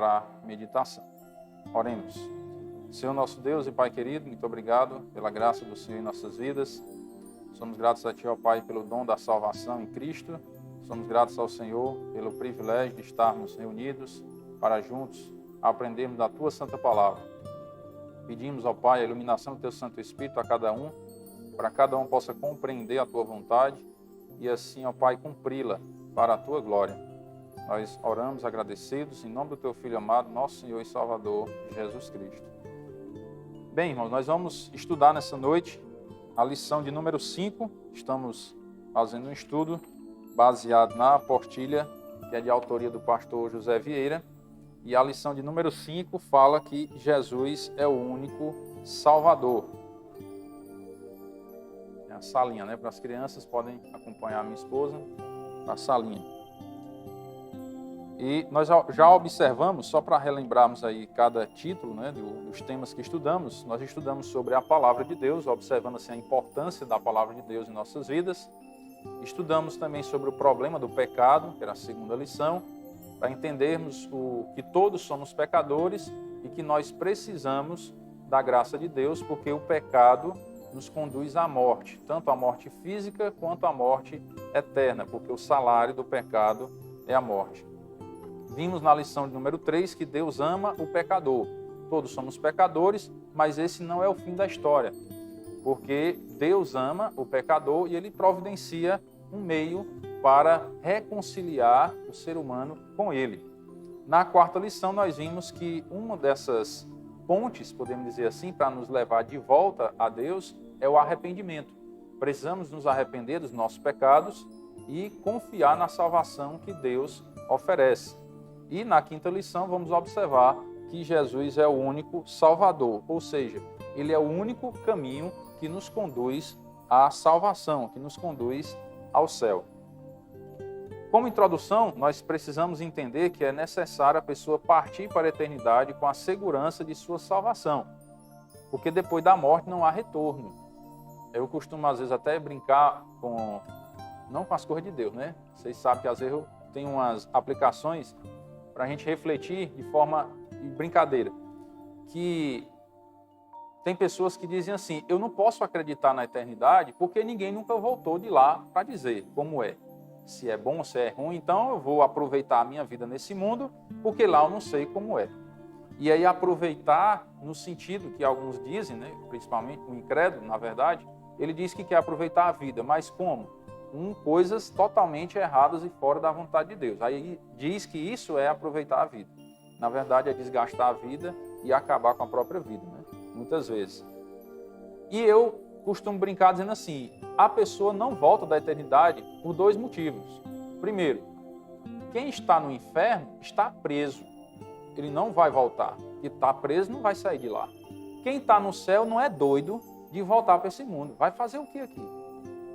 para a meditação. Oremos. Senhor nosso Deus e Pai querido, muito obrigado pela graça do Senhor em nossas vidas. Somos gratos a Ti, ó Pai, pelo dom da salvação em Cristo. Somos gratos ao Senhor pelo privilégio de estarmos reunidos para juntos aprendermos da Tua Santa Palavra. Pedimos, ó Pai, a iluminação do Teu Santo Espírito a cada um, para que cada um possa compreender a Tua vontade e assim, ó Pai, cumpri-la para a Tua glória. Nós oramos agradecidos em nome do Teu Filho amado, nosso Senhor e Salvador, Jesus Cristo. Bem, irmãos, nós vamos estudar nessa noite a lição de número 5. Estamos fazendo um estudo baseado na apostilha, que é de autoria do pastor José Vieira. E a lição de número 5 fala que Jesus é o único Salvador. É a salinha, né? Para as crianças, podem acompanhar a minha esposa na salinha. E nós já observamos, só para relembrarmos aí cada título, né, dos temas que estudamos, nós estudamos sobre a Palavra de Deus, observando assim a importância da Palavra de Deus em nossas vidas. Estudamos também sobre o problema do pecado, que era a segunda lição, para entendermos que todos somos pecadores e que nós precisamos da graça de Deus, porque o pecado nos conduz à morte, tanto a morte física quanto a morte eterna, porque o salário do pecado é a morte. Vimos na lição de número 3 que Deus ama o pecador. Todos somos pecadores, mas esse não é o fim da história, porque Deus ama o pecador e Ele providencia um meio para reconciliar o ser humano com Ele. Na quarta lição nós vimos que uma dessas pontes, podemos dizer assim, para nos levar de volta a Deus é o arrependimento. Precisamos nos arrepender dos nossos pecados e confiar na salvação que Deus oferece. E na quinta lição vamos observar que Jesus é o único Salvador, ou seja, Ele é o único caminho que nos conduz à salvação, que nos conduz ao céu. Como introdução, nós precisamos entender que é necessário a pessoa partir para a eternidade com a segurança de sua salvação, porque depois da morte não há retorno. Eu costumo às vezes até brincar não com as coisas de Deus, né? Vocês sabem que às vezes eu tenho umas aplicações para a gente refletir de forma de brincadeira, que tem pessoas que dizem assim, eu não posso acreditar na eternidade porque ninguém nunca voltou de lá para dizer como é. Se é bom ou se é ruim, então eu vou aproveitar a minha vida nesse mundo, porque lá eu não sei como é. E aí aproveitar no sentido que alguns dizem, né, principalmente o incrédulo, na verdade, ele diz que quer aproveitar a vida, mas como? Com coisas totalmente erradas e fora da vontade de Deus. Aí diz que isso é aproveitar a vida. Na verdade é desgastar a vida e acabar com a própria vida, né? Muitas vezes. E eu costumo brincar dizendo assim, a pessoa não volta da eternidade por dois motivos. Primeiro, quem está no inferno está preso. Ele não vai voltar. E está preso não vai sair de lá. Quem está no céu não é doido de voltar para esse mundo. Vai fazer o que aqui?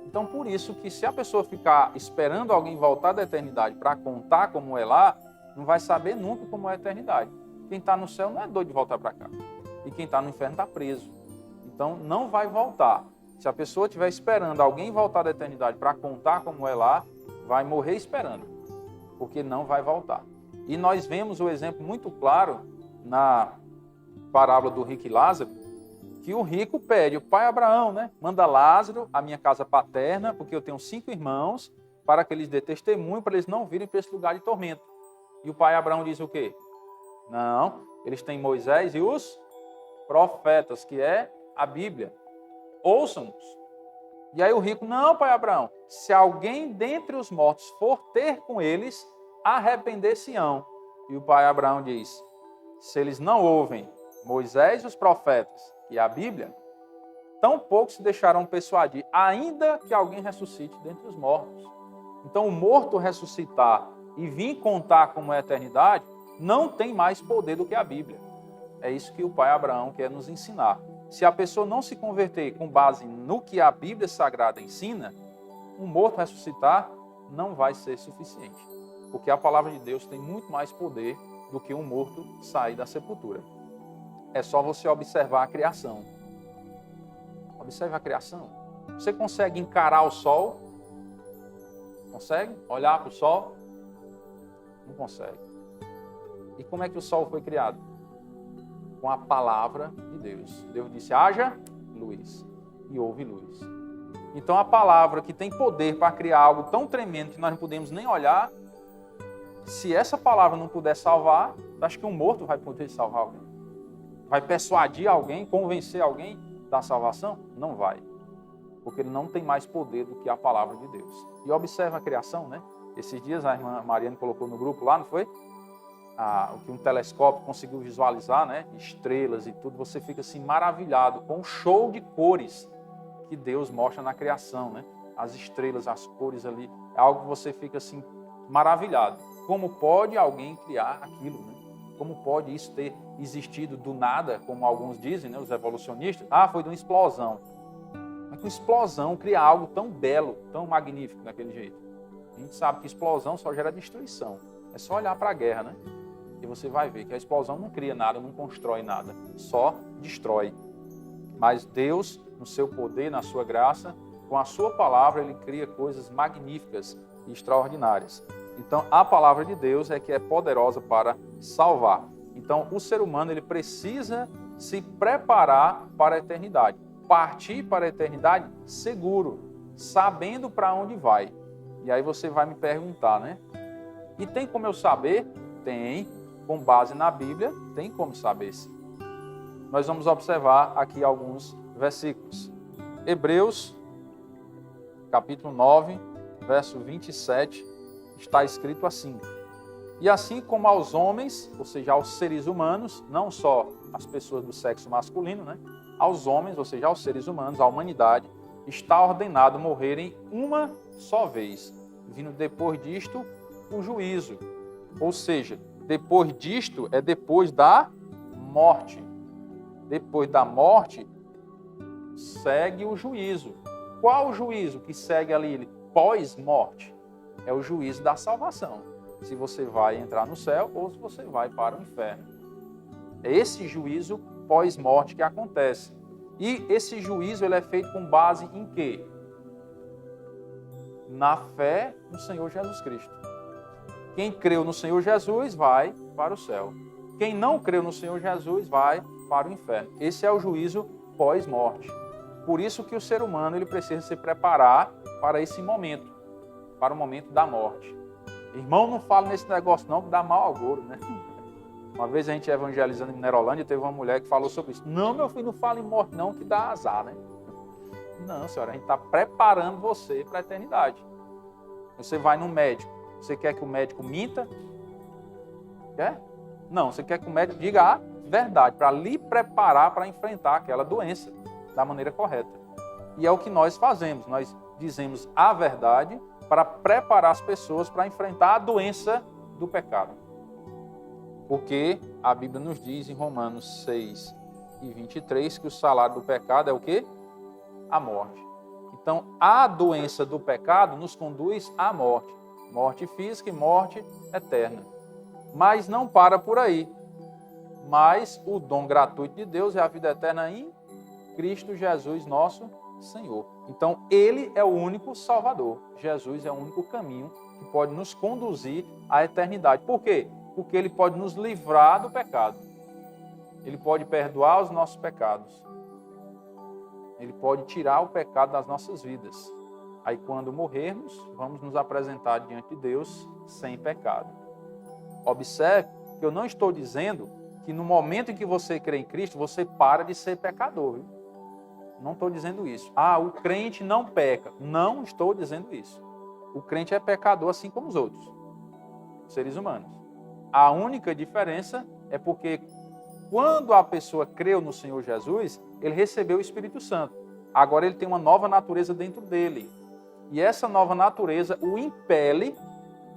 Então, por isso que se a pessoa ficar esperando alguém voltar da eternidade para contar como é lá, não vai saber nunca como é a eternidade. Quem está no céu não é doido de voltar para cá. E quem está no inferno está preso. Então, não vai voltar. Se a pessoa estiver esperando alguém voltar da eternidade para contar como é lá, vai morrer esperando, porque não vai voltar. E nós vemos o exemplo muito claro na parábola do rico e Lázaro, que o rico pede, o pai Abraão, né? Manda Lázaro à minha casa paterna, porque eu tenho 5 irmãos, para que eles dê testemunho, para eles não virem para esse lugar de tormento. E o pai Abraão diz o quê? Não, eles têm Moisés e os profetas, que é a Bíblia. Ouçam-nos. E aí o rico, não, pai Abraão, se alguém dentre os mortos for ter com eles, arrepender-se-ão. E o pai Abraão diz, se eles não ouvem Moisés e os profetas e a Bíblia, tão pouco se deixarão persuadir, ainda que alguém ressuscite dentre os mortos. Então o morto ressuscitar e vir contar como é a eternidade, não tem mais poder do que a Bíblia. É isso que o pai Abraão quer nos ensinar. Se a pessoa não se converter com base no que a Bíblia Sagrada ensina, um morto ressuscitar não vai ser suficiente. Porque a palavra de Deus tem muito mais poder do que um morto sair da sepultura. É só você observar a criação. Observe a criação. Você consegue encarar o sol? Consegue? Olhar para o sol? Não consegue. E como é que o sol foi criado? Com a palavra de Deus. Deus disse, haja luz, e houve luz. Então a palavra que tem poder para criar algo tão tremendo que nós não podemos nem olhar, se essa palavra não puder salvar, acho que um morto vai poder salvar alguém? Vai persuadir alguém, convencer alguém da salvação? Não vai. Porque ele não tem mais poder do que a palavra de Deus. E observa a criação, né? Esses dias a irmã Mariane colocou no grupo lá, não foi? O que um telescópio conseguiu visualizar, né? Estrelas e tudo. Você fica assim maravilhado com o show de cores que Deus mostra na criação, né? As estrelas, as cores ali. É algo que você fica assim maravilhado. Como pode alguém criar aquilo, né? Como pode isso ter existido do nada, como alguns dizem, né? Os evolucionistas. Foi de uma explosão. Mas com explosão criar algo tão belo, tão magnífico daquele jeito. A gente sabe que explosão só gera destruição. É só olhar para a guerra, né? E você vai ver que a explosão não cria nada, não constrói nada, só destrói. Mas Deus, no seu poder, na sua graça, com a sua palavra, Ele cria coisas magníficas e extraordinárias. Então, a palavra de Deus é que é poderosa para salvar. Então, o ser humano ele precisa se preparar para a eternidade. Partir para a eternidade seguro, sabendo para onde vai. E aí você vai me perguntar, né? E tem como eu saber? Tem. Com base na Bíblia, tem como saber sim. Nós vamos observar aqui alguns versículos. Hebreus, capítulo 9, verso 27, está escrito assim. E assim como aos homens, ou seja, aos seres humanos, não só as pessoas do sexo masculino, né? Aos homens, ou seja, aos seres humanos, à humanidade, está ordenado morrerem uma só vez, vindo depois disto o juízo. Ou seja, depois disto é depois da morte. Depois da morte, segue o juízo. Qual o juízo que segue ali pós-morte? É o juízo da salvação. Se você vai entrar no céu ou se você vai para o inferno. É esse juízo pós-morte que acontece. E esse juízo ele é feito com base em quê? Na fé no Senhor Jesus Cristo. Quem creu no Senhor Jesus vai para o céu. Quem não creu no Senhor Jesus vai para o inferno. Esse é o juízo pós-morte. Por isso que o ser humano ele precisa se preparar para esse momento, para o momento da morte. Irmão, não fala nesse negócio não, que dá mal agouro, né? Uma vez a gente evangelizando em Minerolândia, teve uma mulher que falou sobre isso. Não, meu filho, não fala em morte não, que dá azar, né? Não, senhora, a gente está preparando você para a eternidade. Você vai no médico. Você quer que o médico minta? Quer? Não, você quer que o médico diga a verdade, para lhe preparar para enfrentar aquela doença da maneira correta. E é o que nós fazemos, nós dizemos a verdade para preparar as pessoas para enfrentar a doença do pecado. Porque a Bíblia nos diz em Romanos 6 e 23 que o salário do pecado é o quê? A morte. Então, a doença do pecado nos conduz à morte. Morte física e morte eterna. Mas não para por aí. Mas o dom gratuito de Deus é a vida eterna em Cristo Jesus, nosso Senhor. Então, Ele é o único Salvador. Jesus é o único caminho que pode nos conduzir à eternidade. Por quê? Porque Ele pode nos livrar do pecado. Ele pode perdoar os nossos pecados. Ele pode tirar o pecado das nossas vidas. Aí, quando morrermos, vamos nos apresentar diante de Deus sem pecado. Observe que eu não estou dizendo que no momento em que você crê em Cristo, você para de ser pecador. Viu? Não estou dizendo isso. O crente não peca. Não estou dizendo isso. O crente é pecador assim como os outros, seres humanos. A única diferença é porque quando a pessoa creu no Senhor Jesus, ele recebeu o Espírito Santo. Agora ele tem uma nova natureza dentro dele. E essa nova natureza o impele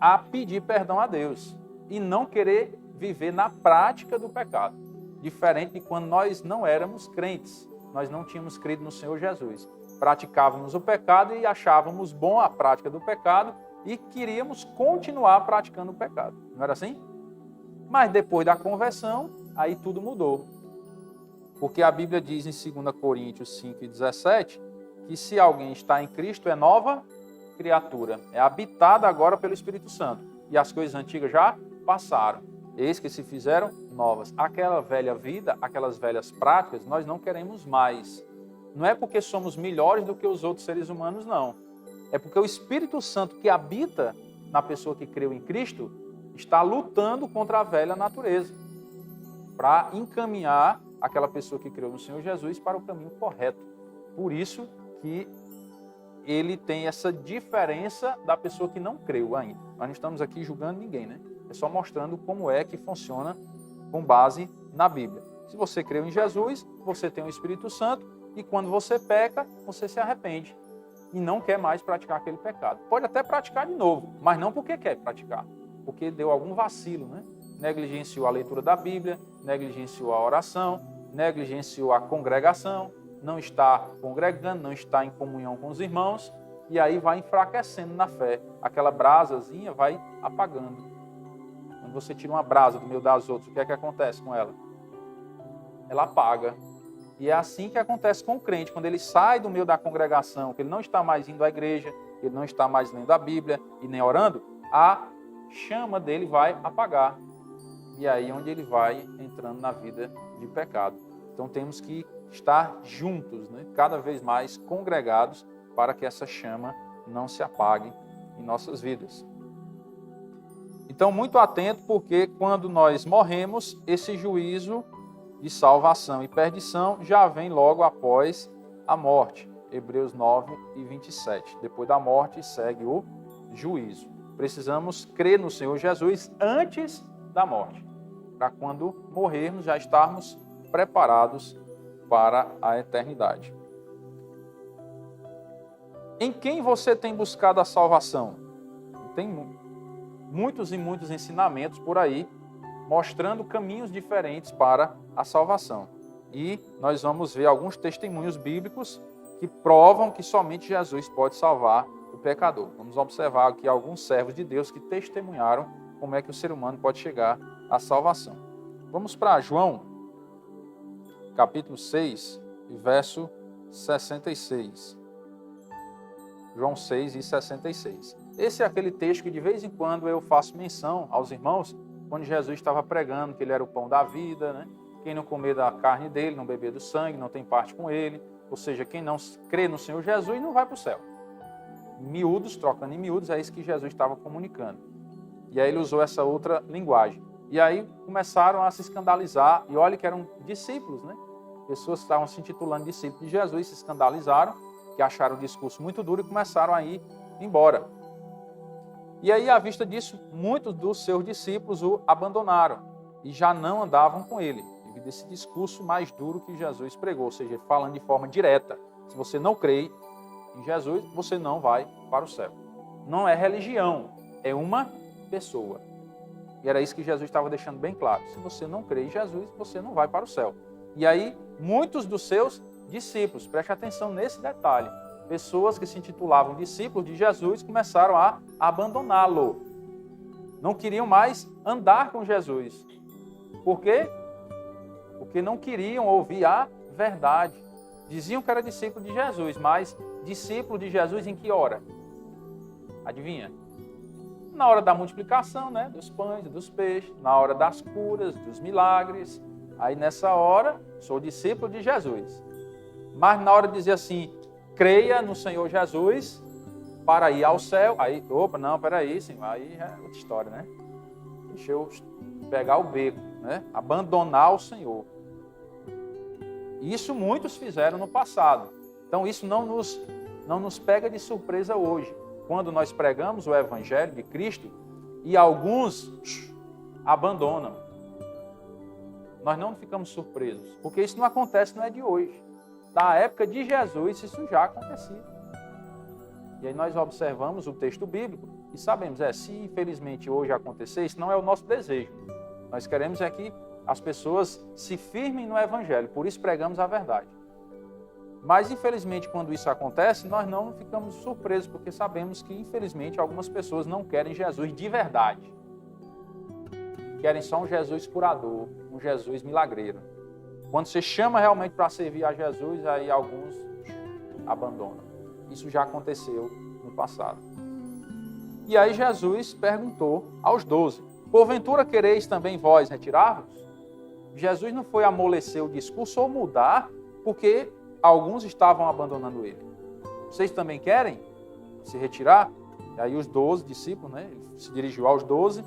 a pedir perdão a Deus e não querer viver na prática do pecado. Diferente de quando nós não éramos crentes, nós não tínhamos crido no Senhor Jesus. Praticávamos o pecado e achávamos bom a prática do pecado e queríamos continuar praticando o pecado. Não era assim? Mas depois da conversão, aí tudo mudou. Porque a Bíblia diz em 2 Coríntios 5:17 que se alguém está em Cristo é nova criatura. É habitada agora pelo Espírito Santo. E as coisas antigas já passaram. eis que se fizeram novas. Aquela velha vida, aquelas velhas práticas, nós não queremos mais. Não é porque somos melhores do que os outros seres humanos, não. É porque o Espírito Santo que habita na pessoa que creu em Cristo está lutando contra a velha natureza para encaminhar aquela pessoa que creu no Senhor Jesus para o caminho correto. Por isso que ele tem essa diferença da pessoa que não creu ainda. Nós não estamos aqui julgando ninguém, né? É só mostrando como é que funciona com base na Bíblia. Se você creu em Jesus, você tem o Espírito Santo e quando você peca, você se arrepende e não quer mais praticar aquele pecado. Pode até praticar de novo, mas não porque quer praticar, porque deu algum vacilo, né? Negligenciou a leitura da Bíblia, negligenciou a oração, negligenciou a congregação, não está congregando, não está em comunhão com os irmãos, e aí vai enfraquecendo na fé. Aquela brasazinha vai apagando. Quando você tira uma brasa do meio das outras, o que é que acontece com ela? Ela apaga. E é assim que acontece com o crente, quando ele sai do meio da congregação, que ele não está mais indo à igreja, ele não está mais lendo a Bíblia e nem orando, a chama dele vai apagar. E aí é onde ele vai entrando na vida de pecado. Então temos que estar juntos, né? Cada vez mais congregados, para que essa chama não se apague em nossas vidas. Então, muito atento, porque quando nós morremos, esse juízo de salvação e perdição já vem logo após a morte. Hebreus 9 e 27. Depois da morte segue o juízo. Precisamos crer no Senhor Jesus antes da morte, para quando morrermos já estarmos preparados para a eternidade. Em quem você tem buscado a salvação? Tem muitos e muitos ensinamentos por aí, mostrando caminhos diferentes para a salvação. E nós vamos ver alguns testemunhos bíblicos que provam que somente Jesus pode salvar o pecador. Vamos observar aqui alguns servos de Deus que testemunharam como é que o ser humano pode chegar à salvação. Vamos para João, capítulo 6, verso 66. João 6 e 66. Esse é aquele texto que de vez em quando eu faço menção aos irmãos, quando Jesus estava pregando que ele era o pão da vida, né? Quem não comer da carne dele, não beber do sangue, não tem parte com ele. Ou seja, quem não crê no Senhor Jesus não vai para o céu. Miúdos, trocando em miúdos, é isso que Jesus estava comunicando. E aí ele usou essa outra linguagem. E aí começaram a se escandalizar, e olha que eram discípulos, né? Pessoas que estavam se intitulando discípulos de Jesus, se escandalizaram, que acharam o discurso muito duro e começaram a ir embora. E aí, à vista disso, muitos dos seus discípulos o abandonaram e já não andavam com ele, devido a esse discurso mais duro que Jesus pregou, ou seja, falando de forma direta. Se você não crê em Jesus, você não vai para o céu. Não é religião, é uma pessoa. E era isso que Jesus estava deixando bem claro. Se você não crê em Jesus, você não vai para o céu. E aí, muitos dos seus discípulos, preste atenção nesse detalhe, pessoas que se intitulavam discípulos de Jesus começaram a abandoná-lo. Não queriam mais andar com Jesus. Por quê? Porque não queriam ouvir a verdade. Diziam que era discípulo de Jesus, mas discípulo de Jesus em que hora? Adivinha? Na hora da multiplicação, né? Dos pães e dos peixes, na hora das curas, dos milagres. Aí nessa hora, sou discípulo de Jesus. Mas na hora de dizer assim, creia no Senhor Jesus para ir ao céu, aí, peraí, Senhor, aí é outra história, né? Deixa eu pegar o beco, né? Abandonar o Senhor. Isso muitos fizeram no passado. Então isso não nos pega de surpresa hoje. Quando nós pregamos o Evangelho de Cristo e alguns abandonam. Nós não ficamos surpresos, porque isso não acontece, não é de hoje. Da época de Jesus, isso já acontecia. E aí nós observamos o texto bíblico e sabemos, se infelizmente hoje acontecer, isso não é o nosso desejo. Nós queremos é que as pessoas se firmem no Evangelho, por isso pregamos a verdade. Mas infelizmente quando isso acontece, nós não ficamos surpresos, porque sabemos que infelizmente algumas pessoas não querem Jesus de verdade. Querem só um Jesus curador, um Jesus milagreiro. Quando você chama realmente para servir a Jesus, aí alguns abandonam. Isso já aconteceu no passado. E aí Jesus perguntou aos 12, Porventura quereis também vós retirar-vos? Jesus não foi amolecer o discurso ou mudar, porque alguns estavam abandonando ele. Vocês também querem se retirar? E aí os 12 discípulos, né? Ele se dirigiu aos 12,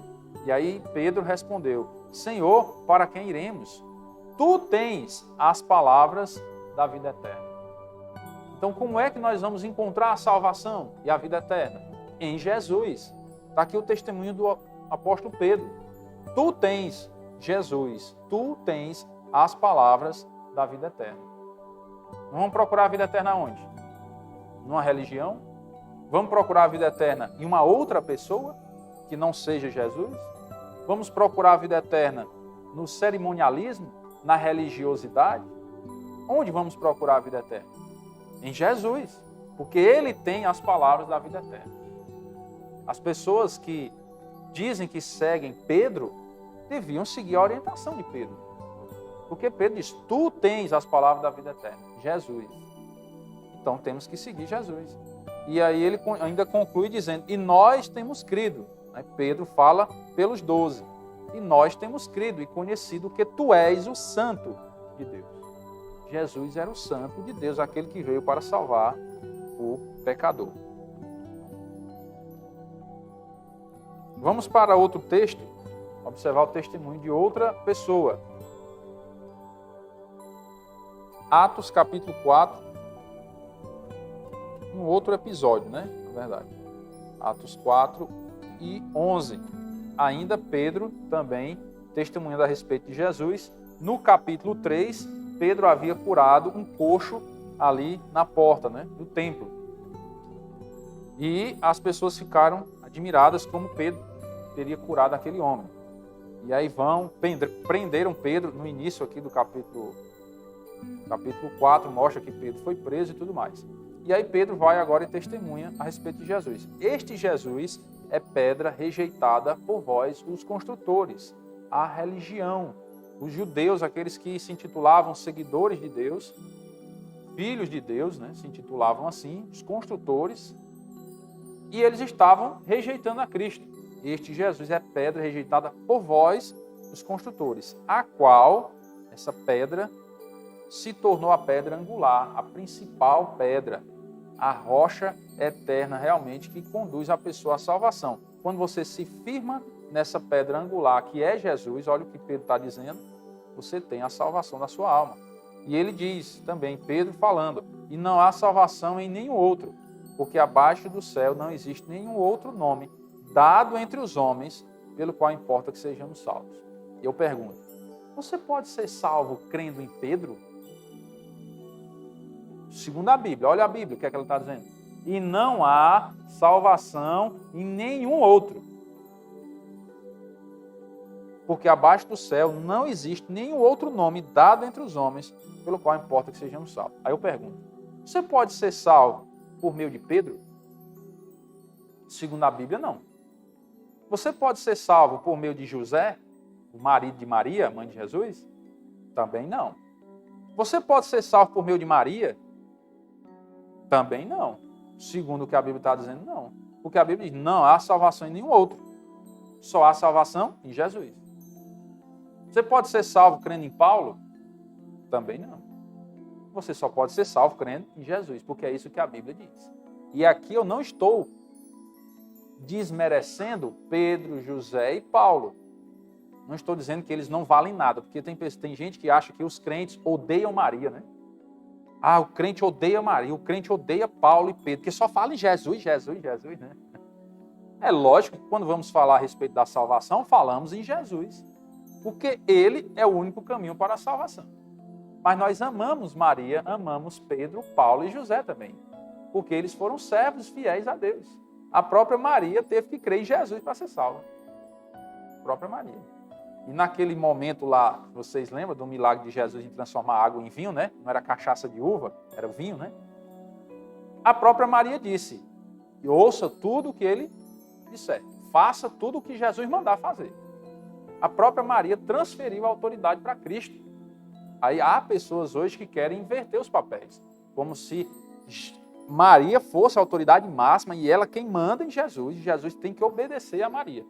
e aí Pedro respondeu: Senhor, para quem iremos? Tu tens as palavras da vida eterna. Então, como é que nós vamos encontrar a salvação e a vida eterna? Em Jesus. Está aqui o testemunho do apóstolo Pedro. Tu tens, Jesus, tu tens as palavras da vida eterna. Vamos procurar a vida eterna onde? Numa religião? Vamos procurar a vida eterna em uma outra pessoa que não seja Jesus? Vamos procurar a vida eterna no cerimonialismo, na religiosidade? Onde vamos procurar a vida eterna? Em Jesus, porque Ele tem as palavras da vida eterna. As pessoas que dizem que seguem Pedro deviam seguir a orientação de Pedro. Porque Pedro diz: tu tens as palavras da vida eterna, Jesus. Então temos que seguir Jesus. E aí ele ainda conclui dizendo: e nós temos crido. Aí Pedro fala pelos 12. E nós temos crido e conhecido que tu és o Santo de Deus. Jesus era o Santo de Deus, aquele que veio para salvar o pecador. Vamos para outro texto, observar o testemunho de outra pessoa. Atos capítulo 4, um outro episódio, né? Na verdade. Atos 4 e 11. Ainda Pedro também testemunhando a respeito de Jesus. No capítulo 3, Pedro havia curado um coxo ali na porta, né, do templo. E as pessoas ficaram admiradas como Pedro teria curado aquele homem. E aí prenderam Pedro no início aqui do capítulo 4, mostra que Pedro foi preso e tudo mais. E aí Pedro vai agora e testemunha a respeito de Jesus. Este Jesus é pedra rejeitada por vós, os construtores, a religião, os judeus, aqueles que se intitulavam seguidores de Deus, filhos de Deus, né, se intitulavam assim, os construtores, e eles estavam rejeitando a Cristo. Este Jesus é pedra rejeitada por vós, os construtores, a qual, essa pedra, se tornou a pedra angular, a principal pedra, a rocha eterna realmente que conduz a pessoa à salvação. Quando você se firma nessa pedra angular, que é Jesus, olha o que Pedro está dizendo, você tem a salvação da sua alma. E ele diz também, Pedro falando, e não há salvação em nenhum outro, porque abaixo do céu não existe nenhum outro nome dado entre os homens, pelo qual importa que sejamos salvos. E eu pergunto, você pode ser salvo crendo em Pedro? Segundo a Bíblia, olha a Bíblia, o que é que ela está dizendo? E não há salvação em nenhum outro. Porque abaixo do céu não existe nenhum outro nome dado entre os homens, pelo qual importa que sejamos salvos. Aí eu pergunto, você pode ser salvo por meio de Pedro? Segundo a Bíblia, não. Você pode ser salvo por meio de José, o marido de Maria, mãe de Jesus? Também não. Você pode ser salvo por meio de Maria? Também não. Segundo o que a Bíblia está dizendo, não. Porque a Bíblia diz, não há salvação em nenhum outro. Só há salvação em Jesus. Você pode ser salvo crendo em Paulo? Também não. Você só pode ser salvo crendo em Jesus, porque é isso que a Bíblia diz. E aqui eu não estou desmerecendo Pedro, José e Paulo. Não estou dizendo que eles não valem nada, porque tem gente que acha que os crentes odeiam Maria, né? Ah, o crente odeia Maria, o crente odeia Paulo e Pedro, porque só fala em Jesus, Jesus, Jesus, né? É lógico que quando vamos falar a respeito da salvação, falamos em Jesus, porque Ele é o único caminho para a salvação. Mas nós amamos Maria, amamos Pedro, Paulo e José também, porque eles foram servos fiéis a Deus. A própria Maria teve que crer em Jesus para ser salva. A própria Maria. E naquele momento lá, vocês lembram do milagre de Jesus em transformar água em vinho, né? Não era cachaça de uva, era vinho, né? A própria Maria disse, ouça tudo o que ele disser, faça tudo o que Jesus mandar fazer. A própria Maria transferiu a autoridade para Cristo. Aí há pessoas hoje que querem inverter os papéis, como se Maria fosse a autoridade máxima e ela quem manda em Jesus, e Jesus tem que obedecer a Maria.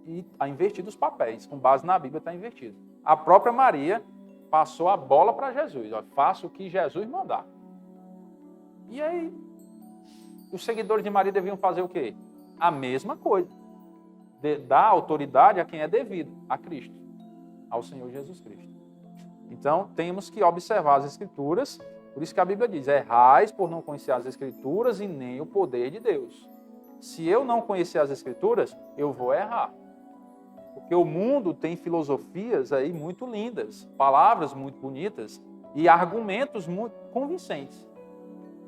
e está invertido os papéis. Com base na Bíblia está invertido. A própria Maria passou a bola para Jesus. Ó, faça o que Jesus mandar. E aí, os seguidores de Maria deviam fazer o quê? A mesma coisa. Dar autoridade a quem é devido, a Cristo, ao Senhor Jesus Cristo. Então, temos que observar as Escrituras. Por isso que a Bíblia diz, errais por não conhecer as Escrituras e nem o poder de Deus. Se eu não conhecer as Escrituras, eu vou errar. Porque o mundo tem filosofias aí muito lindas, palavras muito bonitas e argumentos muito convincentes.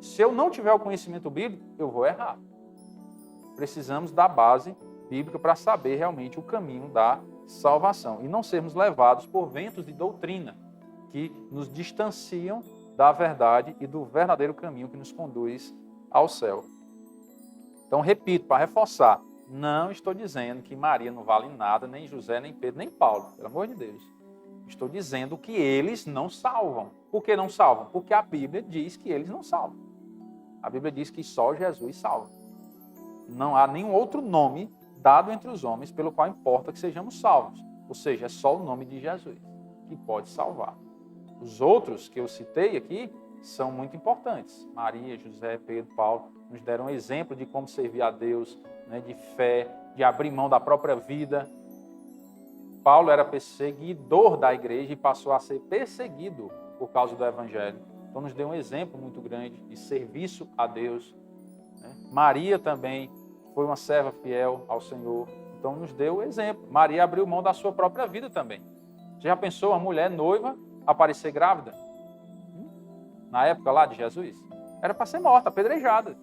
Se eu não tiver o conhecimento bíblico, eu vou errar. Precisamos da base bíblica para saber realmente o caminho da salvação e não sermos levados por ventos de doutrina que nos distanciam da verdade e do verdadeiro caminho que nos conduz ao céu. Então, repito, para reforçar, não estou dizendo que Maria não vale nada, nem José, nem Pedro, nem Paulo, pelo amor de Deus. Estou dizendo que eles não salvam. Por que não salvam? Porque a Bíblia diz que eles não salvam. A Bíblia diz que só Jesus salva. Não há nenhum outro nome dado entre os homens pelo qual importa que sejamos salvos. Ou seja, é só o nome de Jesus que pode salvar. Os outros que eu citei aqui são muito importantes. Maria, José, Pedro, Paulo nos deram um exemplo de como servir a Deus, né, de fé, de abrir mão da própria vida. Paulo era perseguidor da igreja e passou a ser perseguido por causa do Evangelho. Então nos deu um exemplo muito grande de serviço a Deus. Né? Maria também foi uma serva fiel ao Senhor. Então nos deu o exemplo. Maria abriu mão da sua própria vida também. Você já pensou uma mulher noiva aparecer grávida? Na época lá de Jesus? Era para ser morta, apedrejada.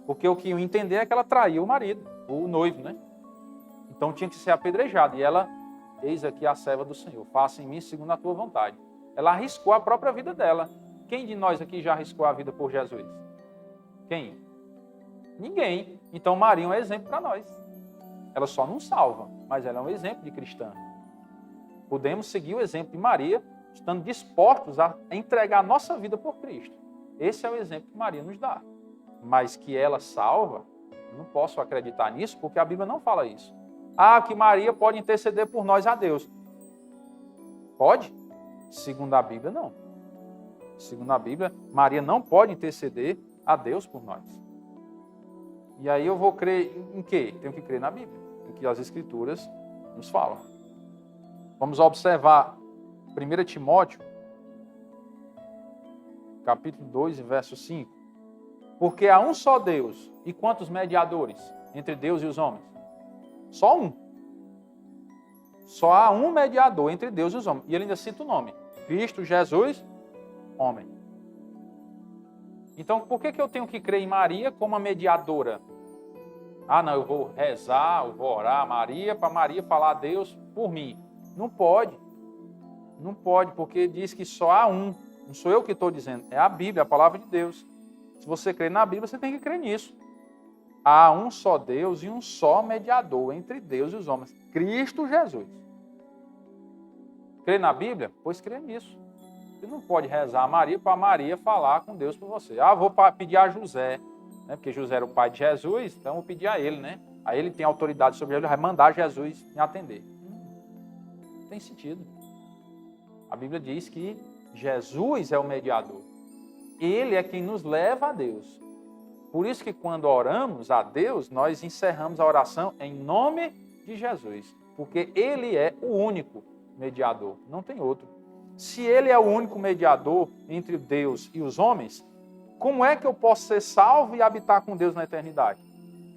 Porque o que eu entender é que ela traiu o marido, o noivo, né? Então tinha que ser apedrejada. E ela, eis aqui a serva do Senhor, faça em mim segundo a tua vontade. Ela arriscou a própria vida dela. Quem de nós aqui já arriscou a vida por Jesus? Quem? Ninguém. Então Maria é um exemplo para nós. Ela só não salva, mas ela é um exemplo de cristã. Podemos seguir o exemplo de Maria, estando dispostos a entregar a nossa vida por Cristo. Esse é o exemplo que Maria nos dá. Mas que ela salva, eu não posso acreditar nisso, porque a Bíblia não fala isso. Ah, que Maria pode interceder por nós a Deus. Pode? Segundo a Bíblia, não. Segundo a Bíblia, Maria não pode interceder a Deus por nós. E aí eu vou crer em quê? Tenho que crer na Bíblia, em que as Escrituras nos falam. Vamos observar 1 Timóteo, capítulo 2, verso 5. Porque há um só Deus, e quantos mediadores entre Deus e os homens? Só um. Só há um mediador entre Deus e os homens. E ele ainda cita o nome. Cristo Jesus, homem. Então, por que eu tenho que crer em Maria como a mediadora? Ah, não, eu vou rezar, eu vou orar a Maria, para Maria falar a Deus por mim. Não pode. Não pode, porque diz que só há um. Não sou eu que estou dizendo, é a Bíblia, a palavra de Deus. Se você crê na Bíblia, você tem que crer nisso. Há um só Deus e um só mediador entre Deus e os homens, Cristo Jesus. Crê na Bíblia? Pois crê nisso. Você não pode rezar a Maria para Maria falar com Deus por você. Ah, vou pedir a José, né? Porque José era o pai de Jesus, então vou pedir a ele, né? Aí ele tem autoridade sobre ele, vai mandar Jesus me atender. Não tem sentido. A Bíblia diz que Jesus é o mediador. Ele é quem nos leva a Deus. Por isso que quando oramos a Deus, nós encerramos a oração em nome de Jesus. Porque Ele é o único mediador, não tem outro. Se Ele é o único mediador entre Deus e os homens, como é que eu posso ser salvo e habitar com Deus na eternidade?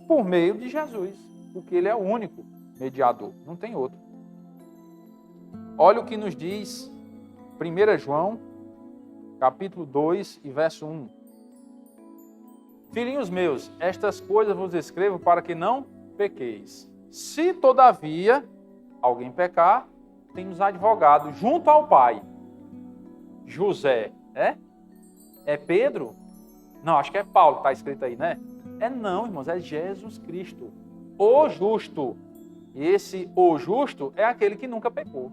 Por meio de Jesus, porque Ele é o único mediador, não tem outro. Olha o que nos diz 1 João, capítulo 2 e verso 1. Filhinhos meus, estas coisas vos escrevo para que não pequeis. Se, todavia, alguém pecar, temos advogado junto ao Pai. José, é? É Pedro? Não, acho que é Paulo que está escrito aí, né? É não, irmãos, é Jesus Cristo, o justo. E esse o justo é aquele que nunca pecou.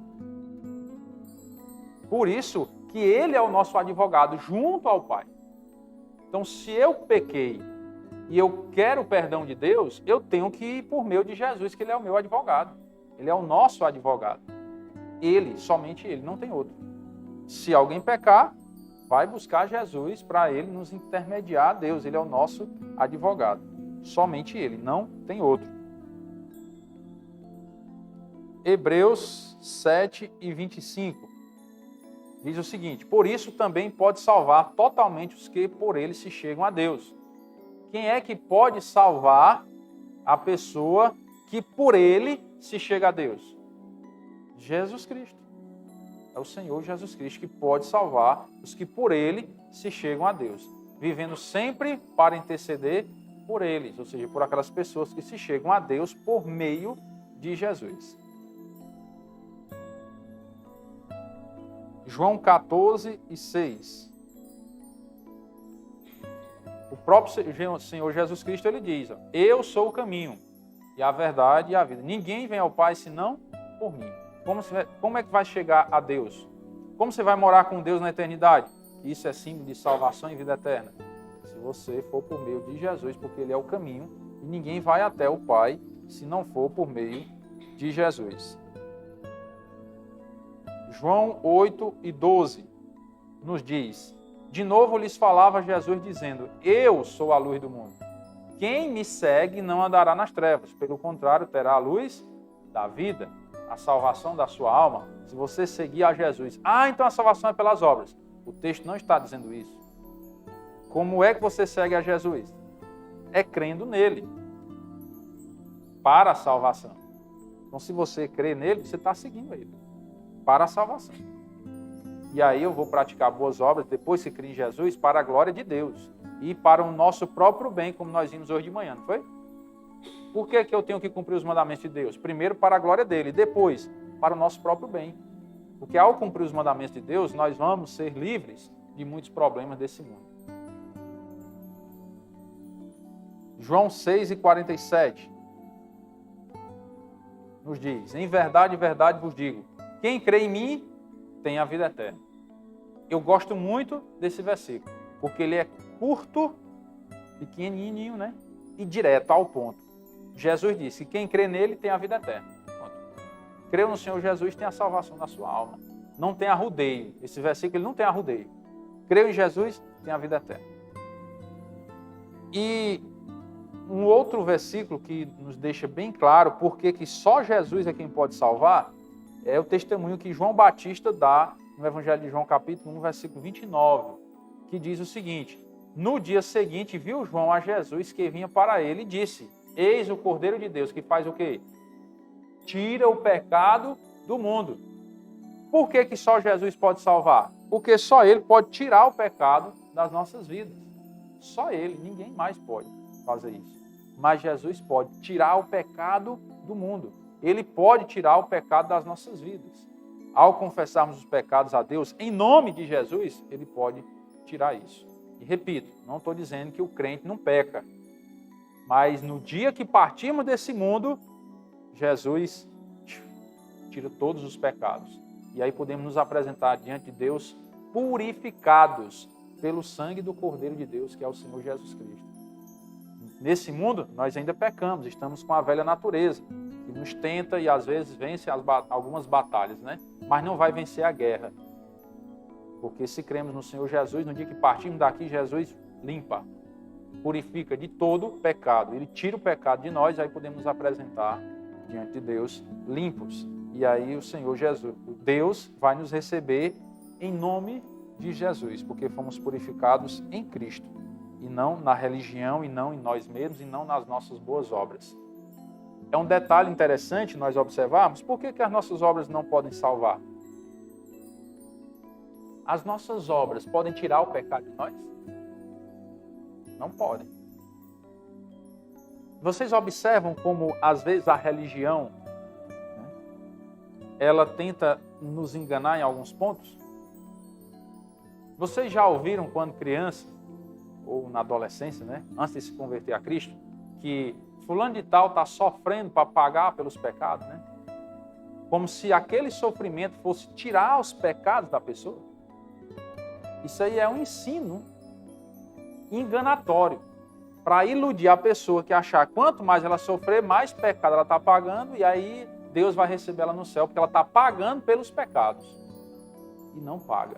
Por isso que ele é o nosso advogado junto ao Pai. Então, se eu pequei e eu quero o perdão de Deus, eu tenho que ir por meio de Jesus, que ele é o meu advogado. Ele é o nosso advogado. Ele, somente ele, não tem outro. Se alguém pecar, vai buscar Jesus para ele nos intermediar a Deus. Ele é o nosso advogado. Somente ele, não tem outro. Hebreus 7 e 25 diz o seguinte: por isso também pode salvar totalmente os que por ele se chegam a Deus. Quem é que pode salvar a pessoa que por ele se chega a Deus? Jesus Cristo. É o Senhor Jesus Cristo que pode salvar os que por ele se chegam a Deus, vivendo sempre para interceder por eles, ou seja, por aquelas pessoas que se chegam a Deus por meio de Jesus. João 14 e 6. O próprio Senhor Jesus Cristo, ele diz: eu sou o caminho e a verdade e a vida. Ninguém vem ao Pai senão por mim. Como é que vai chegar a Deus? Como você vai morar com Deus na eternidade? Isso é símbolo de salvação e vida eterna. Se você for por meio de Jesus, porque ele é o caminho, e ninguém vai até o Pai se não for por meio de Jesus. João 8 e 12 nos diz: de novo lhes falava Jesus dizendo: eu sou a luz do mundo. Quem me segue não andará nas trevas, pelo contrário, terá a luz da vida, a salvação da sua alma. Se você seguir a Jesus, então a salvação é pelas obras. O texto não está dizendo isso. Como é que você segue a Jesus? É crendo nele, para a salvação. Então, se você crê nele, você está seguindo ele, para a salvação. E aí eu vou praticar boas obras, depois que crê em Jesus, para a glória de Deus e para o nosso próprio bem, como nós vimos hoje de manhã, não foi? Por que eu tenho que cumprir os mandamentos de Deus? Primeiro, para a glória dele, depois, para o nosso próprio bem. Porque ao cumprir os mandamentos de Deus, nós vamos ser livres de muitos problemas desse mundo. João 6 e 47 nos diz: em verdade, verdade vos digo, quem crê em mim tem a vida eterna. Eu gosto muito desse versículo, porque ele é curto, pequenininho, né? E direto ao ponto. Jesus disse que quem crê nele tem a vida eterna. Creu no Senhor Jesus, tem a salvação da sua alma. Não tem arrudeio. Esse versículo ele não tem arrudeio. Creu em Jesus, tem a vida eterna. E um outro versículo que nos deixa bem claro porque que só Jesus é quem pode salvar é o testemunho que João Batista dá no Evangelho de João, capítulo 1, versículo 29, que diz o seguinte: no dia seguinte viu João a Jesus que vinha para ele e disse: eis o Cordeiro de Deus que faz o quê? Tira o pecado do mundo. Por que só Jesus pode salvar? Porque só ele pode tirar o pecado das nossas vidas. Só ele, ninguém mais pode fazer isso. Mas Jesus pode tirar o pecado do mundo. Ele pode tirar o pecado das nossas vidas. Ao confessarmos os pecados a Deus, em nome de Jesus, ele pode tirar isso. E repito, não estou dizendo que o crente não peca. Mas no dia que partimos desse mundo, Jesus tira todos os pecados. E aí podemos nos apresentar diante de Deus purificados pelo sangue do Cordeiro de Deus, que é o Senhor Jesus Cristo. Nesse mundo, nós ainda pecamos, estamos com a velha natureza, que nos tenta e às vezes vence algumas batalhas, né? Mas não vai vencer a guerra. Porque se cremos no Senhor Jesus, no dia que partimos daqui, Jesus limpa, purifica de todo pecado. Ele tira o pecado de nós, aí podemos nos apresentar diante de Deus limpos. E aí o Senhor Jesus, Deus vai nos receber em nome de Jesus, porque fomos purificados em Cristo, e não na religião, e não em nós mesmos, e não nas nossas boas obras. É um detalhe interessante nós observarmos, por que as nossas obras não podem salvar? As nossas obras podem tirar o pecado de nós? Não podem. Vocês observam como, às vezes, a religião, né, ela tenta nos enganar em alguns pontos? Vocês já ouviram quando criança, ou na adolescência, né, antes de se converter a Cristo, que fulano de tal está sofrendo para pagar pelos pecados, né? Como se aquele sofrimento fosse tirar os pecados da pessoa. Isso aí é um ensino enganatório para iludir a pessoa que achar quanto mais ela sofrer, mais pecado ela está pagando, e aí Deus vai receber ela no céu, porque ela está pagando pelos pecados. E não paga.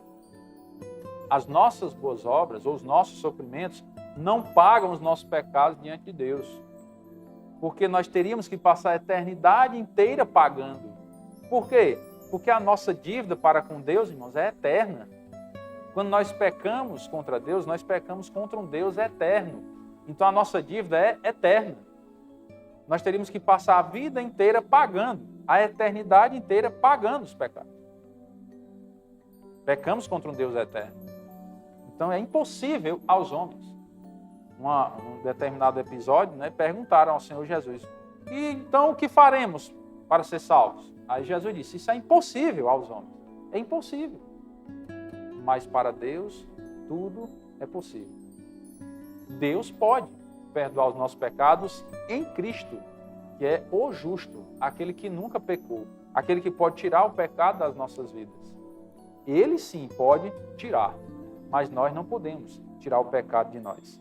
As nossas boas obras, ou os nossos sofrimentos, não pagam os nossos pecados diante de Deus. Porque nós teríamos que passar a eternidade inteira pagando. Por quê? Porque a nossa dívida para com Deus, irmãos, é eterna. Quando nós pecamos contra Deus, nós pecamos contra um Deus eterno. Então a nossa dívida é eterna. Nós teríamos que passar a vida inteira pagando, a eternidade inteira pagando os pecados. Pecamos contra um Deus eterno. Então é impossível aos homens. Um determinado episódio, né, perguntaram ao Senhor Jesus: e então o que faremos para ser salvos? Aí Jesus disse: isso é impossível aos homens. É impossível. Mas para Deus tudo é possível. Deus pode perdoar os nossos pecados em Cristo, que é o justo, aquele que nunca pecou, aquele que pode tirar o pecado das nossas vidas. Ele sim pode tirar, mas nós não podemos tirar o pecado de nós.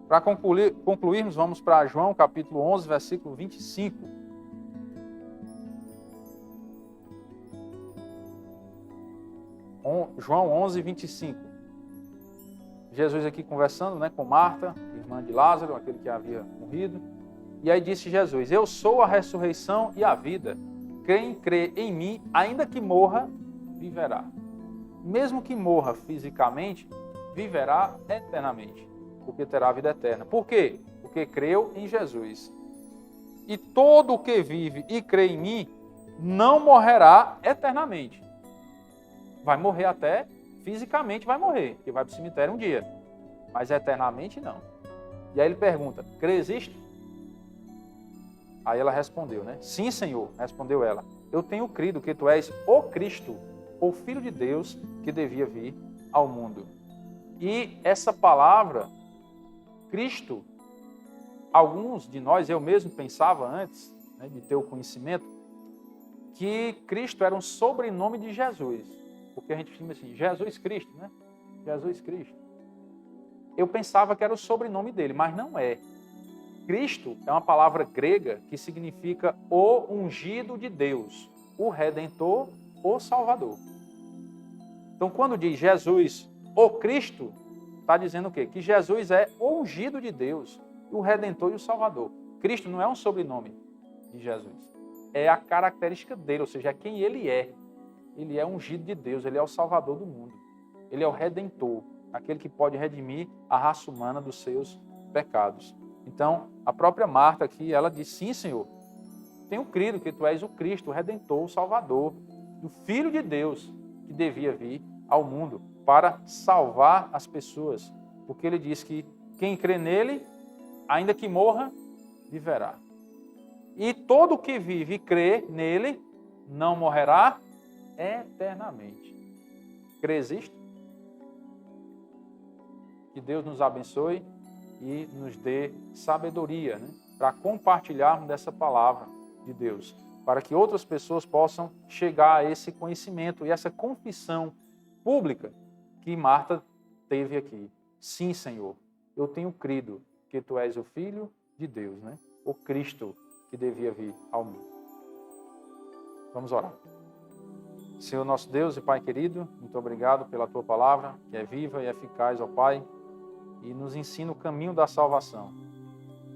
Para concluirmos, vamos para João capítulo 11, versículo 25. João 11, 25. Jesus aqui conversando, né, com Marta, irmã de Lázaro, aquele que havia morrido. E aí disse Jesus: eu sou a ressurreição e a vida. Quem crê em mim, ainda que morra, viverá. Mesmo que morra fisicamente, viverá eternamente, porque terá a vida eterna. Por quê? Porque creu em Jesus. E todo o que vive e crê em mim não morrerá eternamente. Vai morrer até, fisicamente vai morrer, porque vai para o cemitério um dia. Mas eternamente não. E aí ele pergunta: crês isto? Aí ela respondeu, né? Sim, Senhor, respondeu ela. Eu tenho crido que tu és o Cristo, o Filho de Deus que devia vir ao mundo. E essa palavra, Cristo, alguns de nós, eu mesmo pensava antes, né, de ter o conhecimento, que Cristo era um sobrenome de Jesus. Porque a gente chama assim, Jesus Cristo, né? Jesus Cristo. Eu pensava que era o sobrenome dele, mas não é. Cristo é uma palavra grega que significa o ungido de Deus, o Redentor, o Salvador. Então, quando diz Jesus, o Cristo, está dizendo o quê? Que Jesus é o ungido de Deus, o Redentor e o Salvador. Cristo não é um sobrenome de Jesus. É a característica dele, ou seja, é quem ele é. Ele é ungido de Deus, ele é o Salvador do mundo. Ele é o Redentor, aquele que pode redimir a raça humana dos seus pecados. Então, a própria Marta aqui, ela diz: sim, Senhor, tenho crido que tu és o Cristo, o Redentor, o Salvador, o Filho de Deus que devia vir ao mundo para salvar as pessoas. Porque ele diz que quem crê nele, ainda que morra, viverá. E todo que vive e crê nele, não morrerá eternamente. Crês isto? Que Deus nos abençoe e nos dê sabedoria, né, para compartilharmos dessa palavra de Deus, para que outras pessoas possam chegar a esse conhecimento e essa confissão pública que Marta teve aqui. Sim, Senhor, eu tenho crido que tu és o Filho de Deus, né, o Cristo que devia vir ao mundo. Vamos orar. Senhor nosso Deus e Pai querido, muito obrigado pela tua palavra, que é viva e eficaz, ó Pai, e nos ensina o caminho da salvação.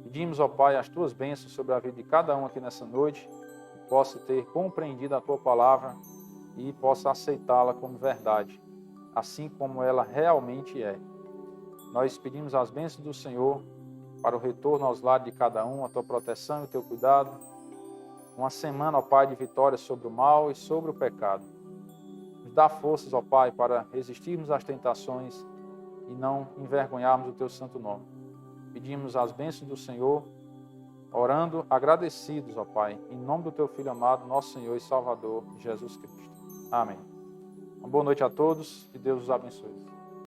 Pedimos, ó Pai, as tuas bênçãos sobre a vida de cada um aqui nessa noite, que possa ter compreendido a tua palavra e possa aceitá-la como verdade, assim como ela realmente é. Nós pedimos as bênçãos do Senhor para o retorno aos lares de cada um, a tua proteção e o teu cuidado. Uma semana, ó Pai, de vitória sobre o mal e sobre o pecado. Nos dá forças, ó Pai, para resistirmos às tentações e não envergonharmos o teu santo nome. Pedimos as bênçãos do Senhor, orando agradecidos, ó Pai, em nome do teu Filho amado, nosso Senhor e Salvador, Jesus Cristo. Amém. Uma boa noite a todos, que Deus os abençoe.